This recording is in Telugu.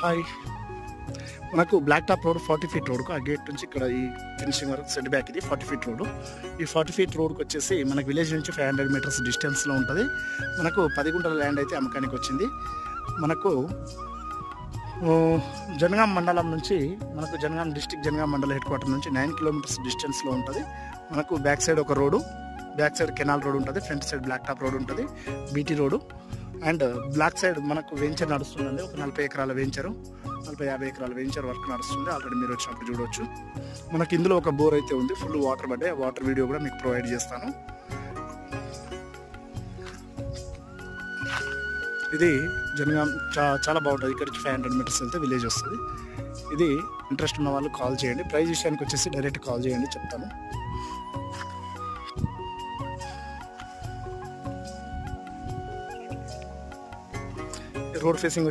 హాయ్, మనకు బ్లాక్ టాప్ రోడ్ 40 ఫీట్ రోడ్కు ఆ గేట్ నుంచి ఇక్కడ ఈ ఫినిషింగ్ వరకు సెట్ బ్యాక్ ఇది 40 ఫీట్ రోడ్. ఈ 40 ఫీట్ రోడ్కి వచ్చేసి మనకు విలేజ్ నుంచి 500 మీటర్స్ డిస్టెన్స్లో ఉంటుంది. మనకు 10 గుంటల ల్యాండ్ అయితే అమ్మకానికి వచ్చింది. మనకు జనగాం మండలం నుంచి మనకు జనగాం డిస్టిక్ జనగాం మండల హెడ్ క్వార్టర్ నుంచి 9 కిలోమీటర్స్ డిస్టెన్స్లో ఉంటుంది. మనకు బ్యాక్ సైడ్ ఒక road, back side canal road ఉంటుంది, front side black top road ఉంటుంది, BT road. And black side మనకు వెంచర్ నడుస్తుందండి. ఒక 40 ఎకరాల వెంచరు, 40-50 ఎకరాల వెంచర్ వర్క్ నడుస్తుంది. ఆల్రెడీ మీరు వచ్చినప్పుడు చూడవచ్చు. మనకి ఇందులో ఒక బోర్ అయితే ఉంది, ఫుల్ వాటర్ పడ్డాయి. ఆ వాటర్ వీడియో కూడా మీకు ప్రొవైడ్ చేస్తాను. ఇది జనగాం చాలా బాగుంటుంది. ఇక్కడ నుంచి 500 మీటర్స్ వెళ్తే విలేజ్ వస్తుంది. ఇది ఇంట్రెస్ట్ ఉన్న వాళ్ళు కాల్ చేయండి. ప్రైస్ విషయానికి వచ్చేసి డైరెక్ట్ కాల్ చేయండి, చెప్తాను. Road facing